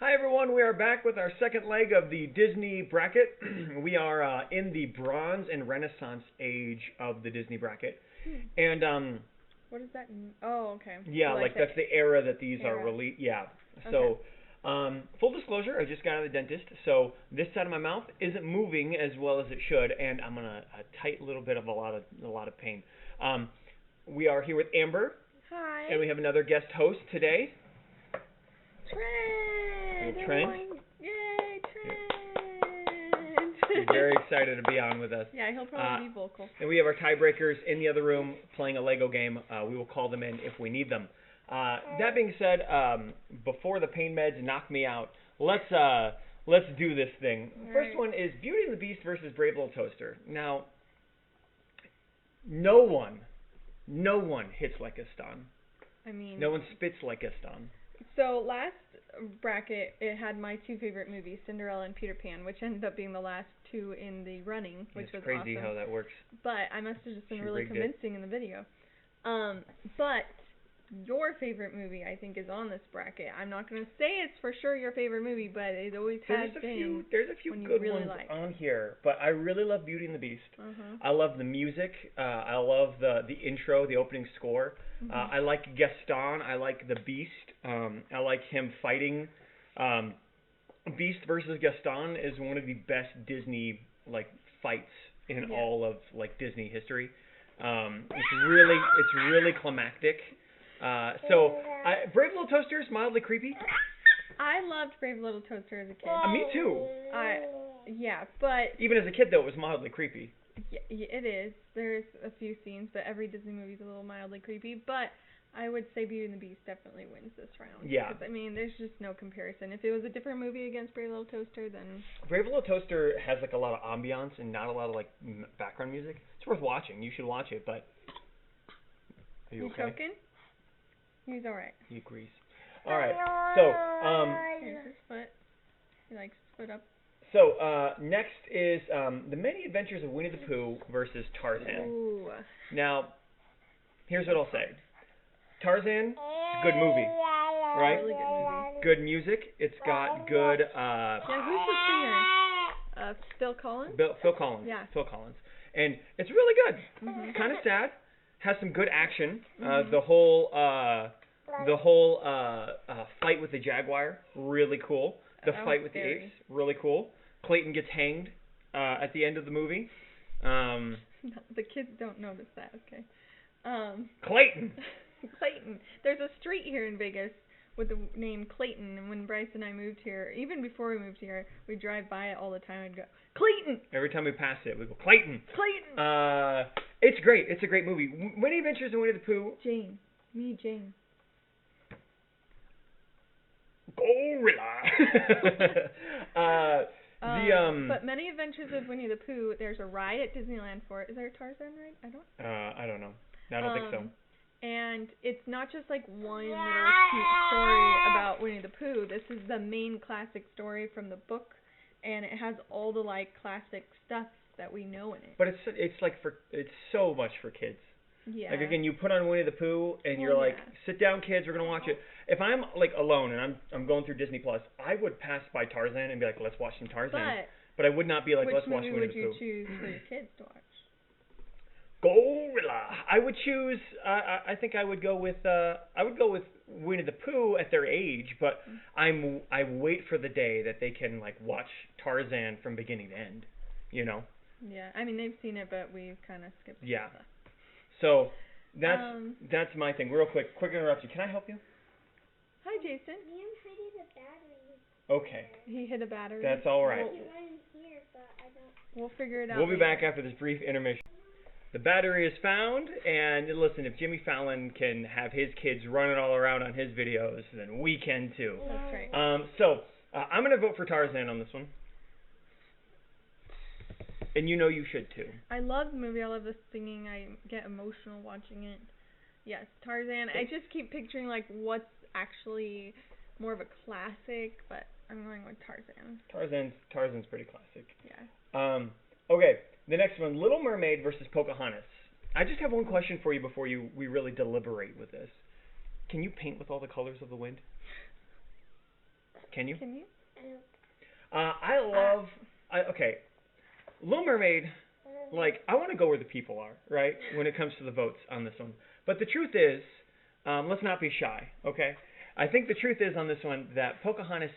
Hi everyone, we are back with our second leg of the Disney bracket. We are in the Bronze and Renaissance age of the Disney bracket. Hmm. And What does that mean? Oh, okay. yeah, So, like that's the era that these are era. released. Yeah. Okay. So full disclosure, I just got out of the dentist, so this side of my mouth isn't moving as well as it should, and I'm in a tight little bit of a lot of pain. Um, we are here with Amber, Hi. and we have another guest host today. Trent. Trent? Yay, Trent. He's very excited to be on with us. Yeah, he'll probably be vocal. And we have our tiebreakers in the other room playing a Lego game. We will call them in if we need them. That being said, before the pain meds knock me out, let's do this thing. All First right. one is Beauty and the Beast versus Brave Little Toaster. Now, no one hits like Gaston. I mean, No one spits like Gaston. so last bracket, it had my two favorite movies, Cinderella and Peter Pan, which ended up being the last two in the running, which was It's crazy awesome. how that works. But I must have just been She really rigged it. convincing in the video. But your favorite movie, I think, is on this bracket. I'm not going to say it's for sure your favorite movie, but it always has been. There's a few one you good really ones like. on here, but I really love Beauty and the Beast. Uh-huh. I love the music. I love the intro, the opening score. I like Gaston. I like the Beast. I like him fighting. Beast versus Gaston is one of the best Disney fights in all of Disney history. It's really climactic. Brave Little Toaster is mildly creepy. I loved Brave Little Toaster as a kid. Me too. Yeah, but Even as a kid, though, it was mildly creepy. it is. There's a few scenes, but every Disney movie is a little mildly creepy. But I would say Beauty and the Beast definitely wins this round. Yeah. 'Cause, I mean, there's just no comparison. If it was a different movie against Brave Little Toaster, then Brave Little Toaster has a lot of ambiance and not a lot of background music. It's worth watching. You should watch it. But are you okay? choking? He's all right. He agrees. All right. So Here's his foot. He likes his foot up. Next is The Many Adventures of Winnie the Pooh versus Tarzan. Ooh. Now, here's what I'll say. Tarzan, it's a good movie, right? Really good movie. Good music. It's got good. Yeah, who's the singer? Phil Collins? Phil Collins. Yeah. Phil Collins. And it's really good. Mhm. Kind of sad. Has some good action. Mhm. The whole fight with the jaguar, really cool. The That fight was with scary. the apes, really cool. Clayton gets hanged at the end of the movie. The kids don't notice that, okay. Clayton. Clayton. There's a street here in Vegas with the name Clayton, and when Bryce and I moved here, even before we moved here, we drive by it all the time and go, Clayton! Every time we pass it, we go, Clayton. Clayton! It's great. It's a great movie. Many Adventures of Winnie the Pooh. Jane. Me, Jane. Gorilla. But Many Adventures of Winnie the Pooh, there's a ride at Disneyland for it. Is there a Tarzan ride? I don't know. I don't think so. And it's not just like one little cute story about Winnie the Pooh. This is the main classic story from the book, and it has all the classic stuff that we know in it. But it's so much for kids. Yeah. Again, you put on Winnie the Pooh and you're like, yeah. sit down, kids, we're gonna watch it. If I'm alone and I'm going through Disney Plus, I would pass by Tarzan and be like, let's watch some Tarzan. But I would not be like, let's watch Winnie the Pooh. Which movie would you choose for your kids to watch? Gorilla. I would choose. I think I would go with Winnie the Pooh at their age, but I wait for the day that they can watch Tarzan from beginning to end. You know. Yeah, I mean they've seen it, but we've kind of skipped. Yeah. So that's my thing. Real quick interruption. Can I help you? Hi, Jason. You hit a battery. Okay. He hit a battery. That's all right. We'll figure it out. We'll be later. back after this brief intermission. The battery is found, and listen, if Jimmy Fallon can have his kids running all around on his videos, then we can too. That's right. I'm going to vote for Tarzan on this one. And you know you should too. I love the movie. I love the singing. I get emotional watching it. Yes, Tarzan. I just keep picturing what's actually more of a classic, but I'm going with Tarzan. Tarzan's pretty classic. Yeah. Okay. The next one, Little Mermaid versus Pocahontas. I just have one question for you before we really deliberate with this. Can you paint with all the colors of the wind? Can you? Can you? I love. Okay, Little Mermaid. Like, I want to go where the people are, right? When it comes to the votes on this one. But the truth is, let's not be shy, okay? I think the truth is on this one that Pocahontas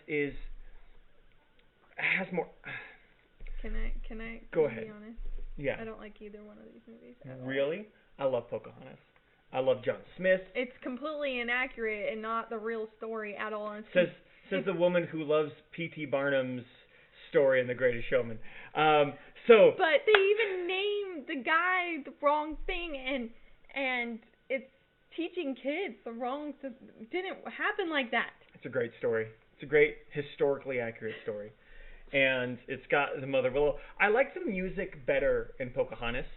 has more. Can I Go ahead. be honest? Yeah. I don't like either one of these movies. Really? I love Pocahontas. I love John Smith. It's completely inaccurate and not the real story at all. And Says the woman who loves P.T. Barnum's story in The Greatest Showman. But they even named the guy the wrong thing, and it's teaching kids the wrong. It didn't happen like that. It's a great story. It's a great historically accurate story, and it's got the Mother Willow. I like the music better in Pocahontas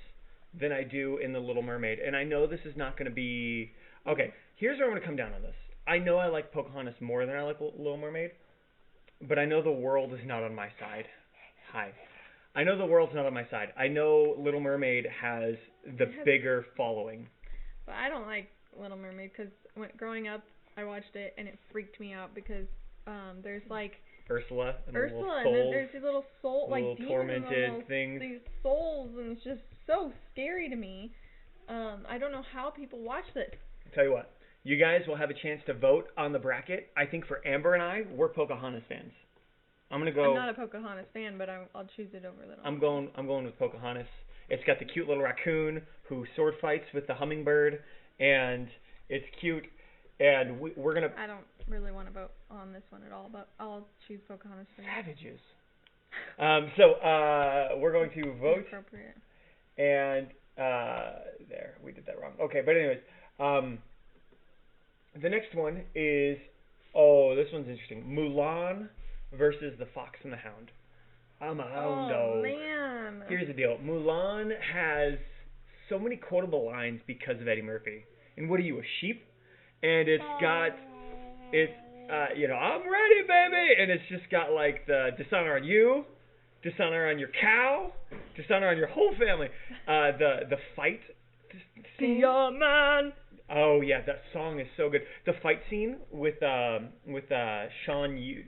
than I do in The Little Mermaid, and I know this is not going to be okay. Here's where I'm going to come down on this. I know I like Pocahontas more than I like Little Mermaid, but I know the world is not on my side. Hi. I know the world's not on my side. I know Little Mermaid has the bigger following. But I don't like Little Mermaid because growing up, I watched it and it freaked me out because there's like Ursula and the little and souls, then there's these little little demons tormented almost, things. these souls, and it's just so scary to me. I don't know how people watch this. I'll tell you what, you guys will have a chance to vote on the bracket. I think for Amber and I, we're Pocahontas fans. I'm not a Pocahontas fan, but I'll choose it over Little. I'm going with Pocahontas. It's got the cute little raccoon who sword fights with the hummingbird, and it's cute. And we're gonna. I don't really want to vote on this one at all, but I'll choose Pocahontas for you. Savages. So we're going to vote. Appropriate. And there, we did that wrong. Okay, but anyways, the next one is this one's interesting. Mulan versus The Fox and the Hound. I'm a hound dog. Oh man. Here's the deal. Mulan has so many quotable lines because of Eddie Murphy. And what are you, a sheep? And I'm ready, baby. And it's just got like the dishonor on you, dishonor on your cow, dishonor on your whole family. The fight. Be a man. Oh yeah, that song is so good. The fight scene with Sean Yu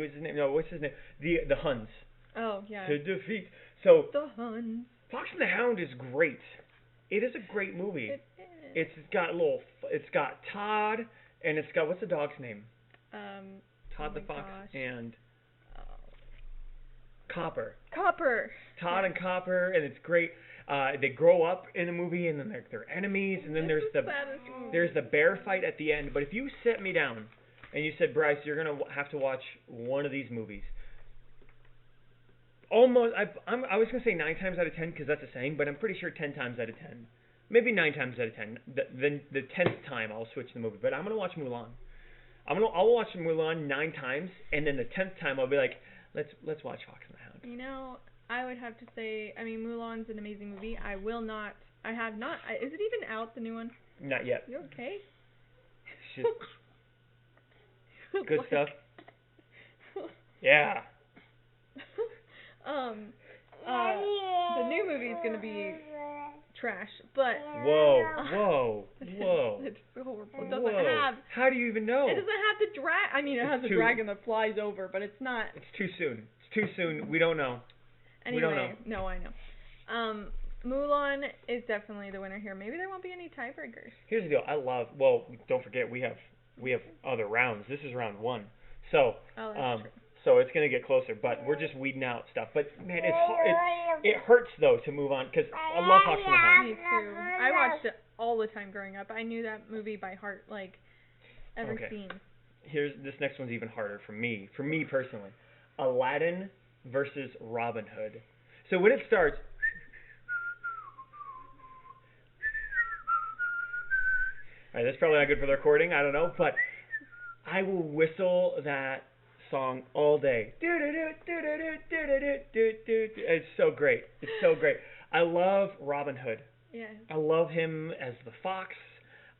is his name. No, what's his name? The Huns. Oh yeah. To defeat. So the Huns. Fox and the Hound is great. It is a great movie. It is. It's got Todd, and it's got, what's the dog's name? Todd the Fox gosh. and Copper. Todd and Copper, and it's great. They grow up in the movie, and then they're enemies, and then there's the bear fight at the end. But if you set me down and you said, Bryce, you're gonna have to watch one of these movies. I was gonna say 9 times out of 10 because that's a saying, but I'm pretty sure 10 times out of 10, maybe 9 times out of 10. Then the 10th time I'll switch the movie. But I'm gonna watch Mulan. I'll watch Mulan 9 times, and then the 10th time I'll be like, let's watch Fox and the Hound. You know, I would have to say, I mean, Mulan's an amazing movie. I have not. Is it even out, the new one? Not yet. You okay? It's just good stuff. Yeah. The new movie is gonna be trash, but whoa. It's horrible. It doesn't have. How do you even know? It doesn't have the drag. I mean, it has a dragon that flies over, but it's not. It's too soon. We don't know. Anyway, we don't know. No, I know. Mulan is definitely the winner here. Maybe there won't be any tiebreakers. Here's the deal. Don't forget we have other rounds. This is round 1. So that's true. So it's gonna get closer, but we're just weeding out stuff. But man, it's hard. It hurts though to move on because I love Fox and the Hound. Me too. I watched it all the time growing up. I knew that movie by heart, like every scene. This next one's even harder for me personally. Aladdin versus Robin Hood. So when it starts, all right, that's probably not good for the recording. I don't know, but I will whistle that song all day. It's so great. It's so great. I love Robin Hood. Yeah. I love him as the fox.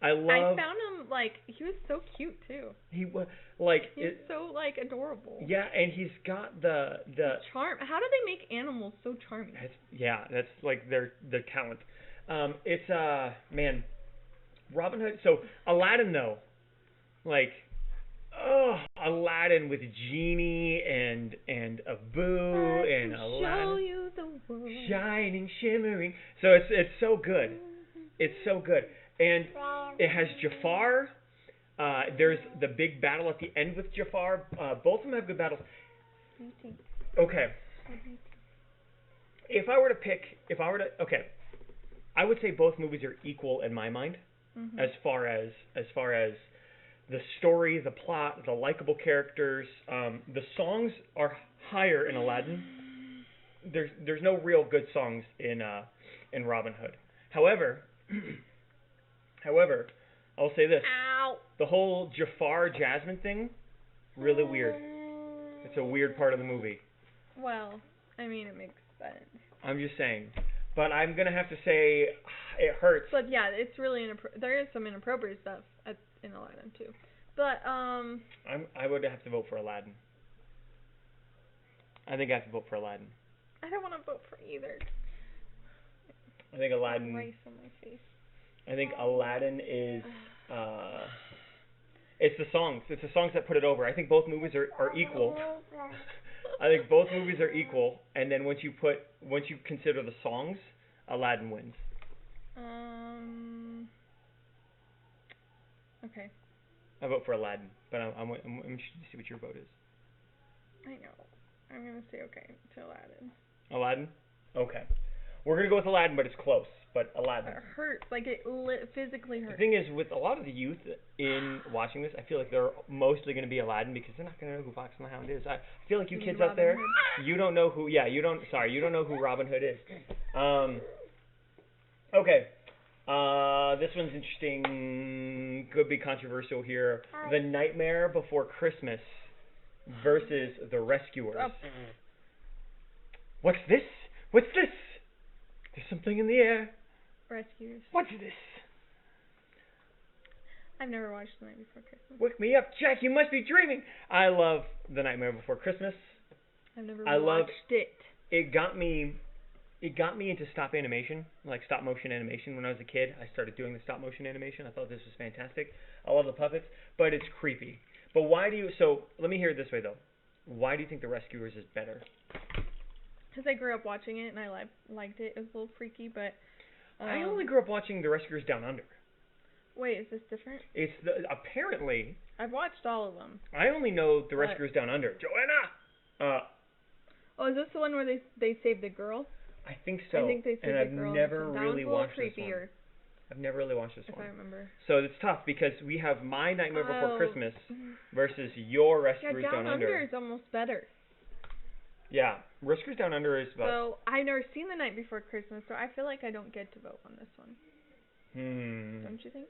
I found him he was so cute too. He was so adorable. Yeah, and he's got the charm. How do they make animals so charming? That's like their talent. It's man, Robin Hood. So Aladdin though, Aladdin with Genie and Abu and Aladdin. Show you the world. Shining, shimmering. So it's so good. It's so good. And it has Jafar. There's the big battle at the end with Jafar. Both of them have good battles. Okay. If I were to okay, I would say both movies are equal in my mind, as far as the story, the plot, the likable characters. The songs are higher in Aladdin. There's no real good songs in Robin Hood. However, I'll say this: the whole Jafar Jasmine thing, really weird. It's a weird part of the movie. Well, I mean, it makes sense. I'm just saying. But I'm going to have to say it hurts. But yeah, it's really there is some inappropriate stuff in Aladdin too. But I would have to vote for Aladdin. I think I have to vote for Aladdin. I don't want to vote for either. I think Aladdin. Rice on my face. I think Aladdin is it's the songs. It's the songs that put it over. I think both movies are equal. I think both movies are equal, and then once you consider the songs, Aladdin wins. Okay. I vote for Aladdin, but I'm interested to see what your vote is. I know. I'm gonna say okay to Aladdin. Aladdin? Okay. We're gonna go with Aladdin, but it's close. But Aladdin. It hurts. Like it physically hurts. The thing is, with a lot of the youth in watching this, I feel like they're mostly going to be Aladdin because they're not going to know who Fox and the Hound is. I feel like you kids out there, you don't know who. Yeah, you don't know who Robin Hood is. Okay. This one's interesting. Could be controversial here. The Nightmare Before Christmas versus The Rescuers. What's this? What's this? There's something in the air. Rescuers. What's this? I've never watched The Night Before Christmas. Wake me up, Jack, you must be dreaming. I love The Nightmare Before Christmas. I've never watched it. It got me into stop motion animation when I was a kid. I started doing the stop motion animation. I thought this was fantastic. I love the puppets, but it's creepy. But so let me hear it this way though. Why do you think The Rescuers is better? Because I grew up watching it and I liked it. It was a little freaky, but I only grew up watching The Rescuers Down Under. Wait, is this different? It's apparently. I've watched all of them. I only know The Rescuers Down Under. Joanna. Is this the one where they save the girl? I think so. I think they saved the girl. I've never really watched this one. I've never really watched this one. If I remember. So it's tough because we have My Nightmare Before Christmas versus your Rescuers Down Under. Down Under is almost better. Yeah, Rescuers Down Under is about... So, I've never seen The Night Before Christmas, so I feel like I don't get to vote on this one. Don't you think?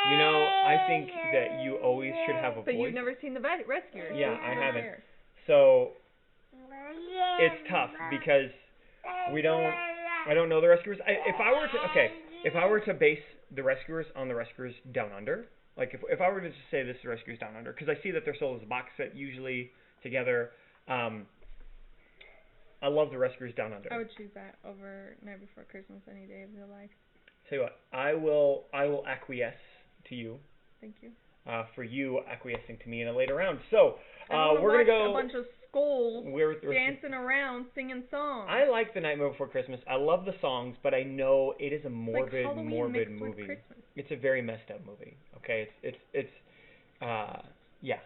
You know, I think that you always should have a voice. But you've never seen The Rescuers. Yeah, I haven't. So, it's tough because I don't know The Rescuers. If I were to base The Rescuers on The Rescuers Down Under, like if I were to just say this is The Rescuers Down Under, because I see that they're sold as a box set usually together, I love The Rescuers Down Under. I would choose that over Night Before Christmas any day of your life. Tell you what, I will acquiesce to you. Thank you. For you acquiescing to me in a later round. So, we're gonna go a bunch of skulls we're dancing around singing songs. I like The Nightmare Before Christmas. I love the songs, but I know it is a morbid movie. It's a very messed up movie. Okay, it's yeah.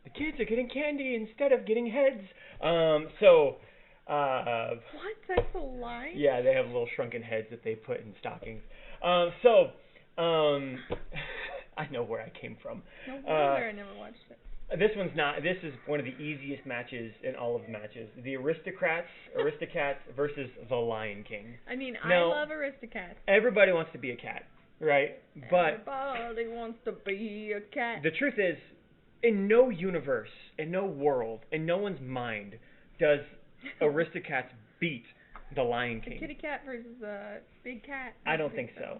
The kids are getting candy instead of getting heads. What? That's a lie? Yeah, they have little shrunken heads that they put in stockings. I know where I came from. No wonder I never watched it. This is one of the easiest matches in all of the matches. The Aristocats versus the Lion King. I mean, I love Aristocats. Everybody wants to be a cat, right? But everybody wants to be a cat. The truth is, in no universe, in no world, in no one's mind, does Aristocats beat the Lion King. A kitty cat versus a big cat? I don't think so.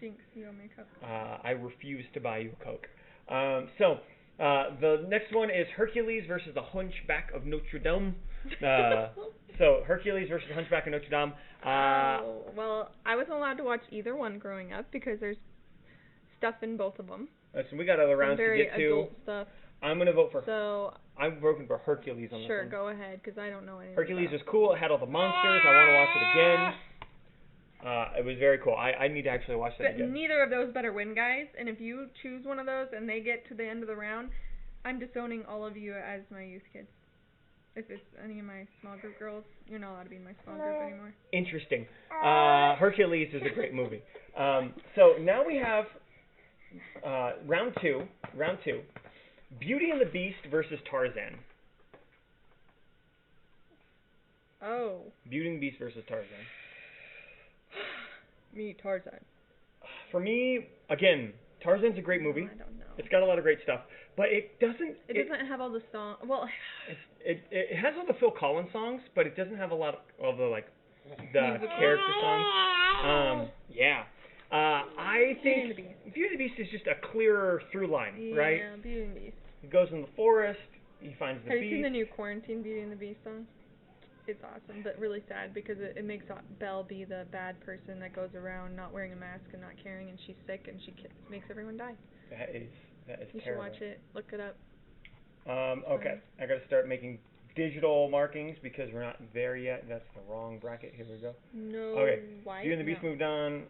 Jinx, you owe me a Coke. I refuse to buy you a Coke. The next one is Hercules versus the Hunchback of Notre Dame. So Hercules versus the Hunchback of Notre Dame. Well, I wasn't allowed to watch either one growing up because there's stuff in both of them. Listen, we got other Some rounds to very get to. adult stuff. I'm gonna vote for. So I'm voting for Hercules on this sure, one. go ahead, because I don't know anything. Hercules about was cool. It had all the monsters. I want to watch it again. It was very cool. I need to actually watch that But again. neither of those better win, guys. And if you choose one of those and they get to the end of the round, I'm disowning all of you as my youth kids. If it's any of my small group girls, you're not allowed to be in my small group anymore. Interesting. Hercules is a great movie. So now we have round two. Round two. Beauty and the Beast versus Tarzan. Oh. Beauty and the Beast versus Tarzan. Me, Tarzan. For me, again, Tarzan's a great movie. I don't know. It's got a lot of great stuff, but it doesn't. It doesn't have all the songs. Well, It has all the Phil Collins songs, but it doesn't have a lot of the the Musical. character songs. Yeah. I Beauty and think the Beast. Beauty and the Beast is just a clearer through line, right? Yeah, Beauty and the Beast. He goes in the forest. He finds the Have beast. you seen the new Quarantine Beauty and the Beast song? It's awesome, but really sad because it makes Belle be the bad person that goes around not wearing a mask and not caring, and she's sick and she makes everyone die. That is You should terrible. watch it. Look it up. Okay, I gotta start making digital markings because we're not there yet. That's the wrong bracket. Here we go. No. Okay, Why? Beauty and the Beast No. moved on.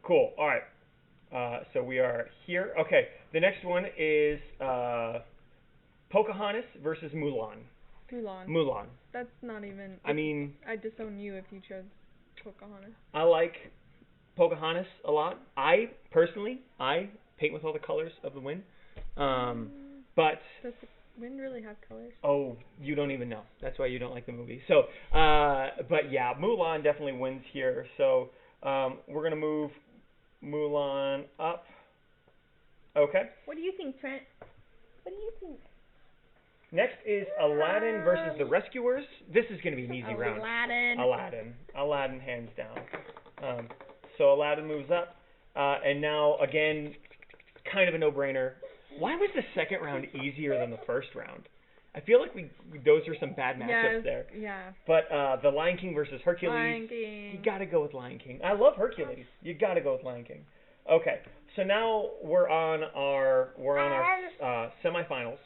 Cool. All right. So we are here. Okay. The next one is Pocahontas versus Mulan. Mulan. Mulan. That's not even. I mean, I'd disown you if you chose Pocahontas. I like Pocahontas a lot. I personally paint with all the colors of the wind. But Does the wind really have colors? oh, you don't even know. That's why you don't like the movie. So, but yeah, Mulan definitely wins here. So, we're gonna move Mulan up. Okay. What do you think, Trent? What do you think? Next is Aladdin versus the Rescuers. This is gonna be an easy round. Aladdin, hands down. So Aladdin moves up, and now again, kind of a no-brainer. Why was the second round easier than the first round? I feel like those are some bad matchups there. Yeah. But the Lion King versus Hercules. Lion King. You gotta go with Lion King. I love Hercules. You gotta go with Lion King. Okay, so now we're on our semifinals.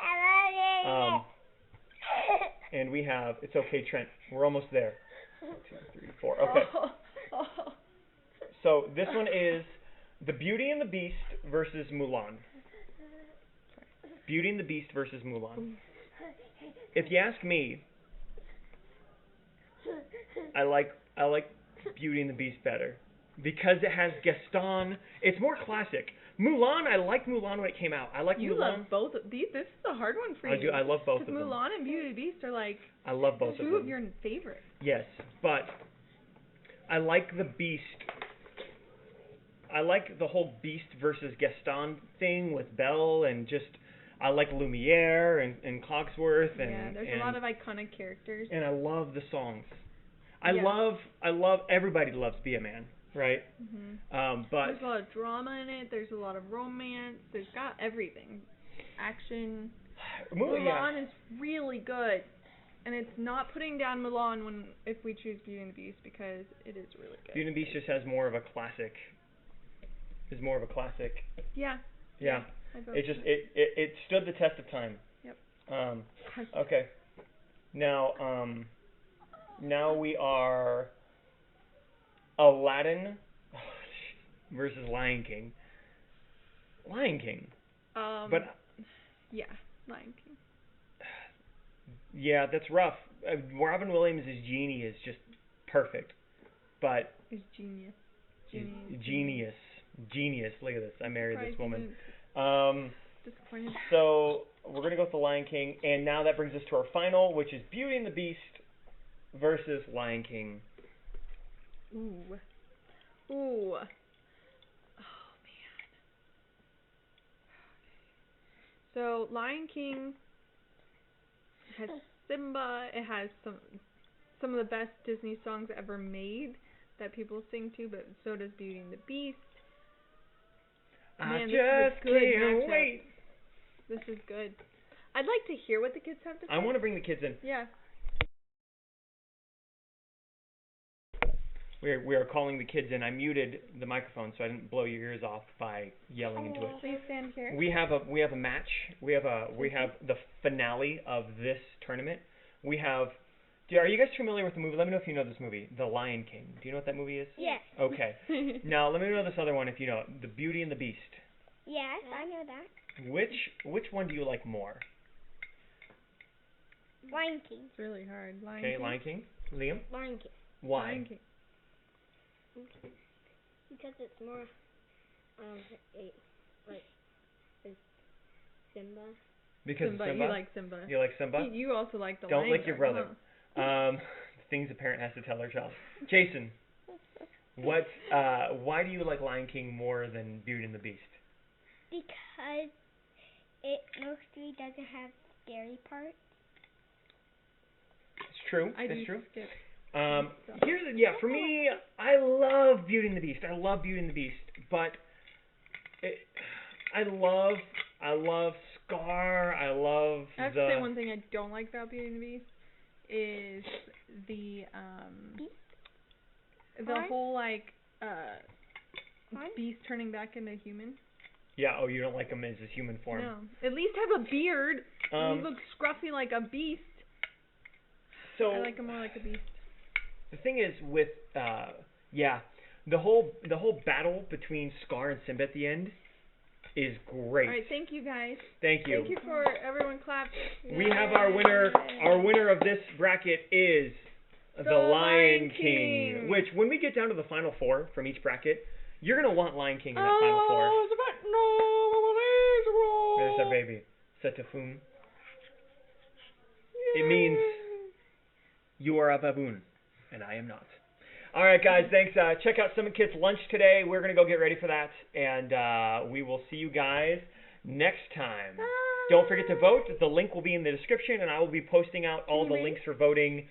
And we have, it's okay, Trent. We're almost there. 1, 2, 3, 4. Okay. So this one is The Beauty and the Beast versus Mulan. Beauty and the Beast versus Mulan. If you ask me, I like Beauty and the Beast better because it has Gaston. It's more classic. Mulan, I liked Mulan when it came out. I like You Mulan. love both of these. This is a hard one for I you. do. I love both of them. Mulan and Beauty and the Beast are like I love both of them. two of your favorites. Yes, but I like the Beast. I like the whole Beast versus Gaston thing with Belle and just I like Lumiere and Cogsworth and Yeah, there's a lot of iconic characters. and I love the songs. Yeah. I love everybody loves Be a Man, right? But There's a lot of drama in it. There's a lot of romance. There's got everything. Action. Mulan is really good. And it's not putting down Mulan if we choose Beauty and the Beast because it is really good. Beauty and the Beast just has more of a classic. Is more of a classic. Yeah. Yeah. It stood the test of time. Yep. Okay. Now we are Aladdin versus Lion King. Lion King. But yeah, Lion King. Yeah, that's rough. Robin Williams' Genie is just perfect, but He's genius. Genius. Look at this. I married this woman. Disappointed. So we're gonna go with the Lion King, and now that brings us to our final, which is Beauty and the Beast versus Lion King. Ooh. Oh man. So Lion King has Simba. It has some of the best Disney songs ever made that people sing to, but so does Beauty and the Beast. Man, this is a good matchup. Wait. This is good. I'd like to hear what the kids have to say. I want to bring the kids in. Yeah. We are calling the kids in. I muted the microphone so I didn't blow your ears off by yelling into it. Please stand here. We have a match. We have the finale of this tournament. We have. Are you guys familiar with the movie? Let me know if you know this movie, The Lion King. Do you know what that movie is? Yes. Okay. Now let me know this other one if you know it. The Beauty and the Beast. Yes, I know that. Which one do you like more? Lion King. It's really hard. Lion King. Liam. Lion King. Why? Lion King. Because it's more, it's Simba. Because Simba. Simba. You like Simba. You like Simba? You also like the Don't Lion lick your Guard, brother. huh? Things a parent has to tell their child. Jason, why do you like Lion King more than Beauty and the Beast? Because it mostly doesn't have scary parts. It's true. I It's do true. skip. For me, I love Beauty and the Beast. I love Beauty and the Beast, but I love Scar. I have to say one thing I don't like about Beauty and the Beast is the whole Beast turning back into human. Yeah. Oh, you don't like him as his human form. No. At least have a beard. He looks scruffy like a beast. So I like him more like a beast. The thing is with the whole battle between Scar and Simba at the end is great. All right, thank you guys. Thank you. Thank you for everyone clap. We have our winner. Our winner of this bracket is the Lion King. Which, when we get down to the final four from each bracket, you're gonna want Lion King in that final four. There's our baby. Setafum. It means you are a baboon, and I am not. All right, guys, thanks. Check out Summit Kids lunch today. We're going to go get ready for that, and we will see you guys next time. Bye. Don't forget to vote. The link will be in the description, and I will be posting out all the links for voting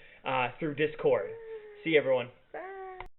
through Discord. See you, everyone.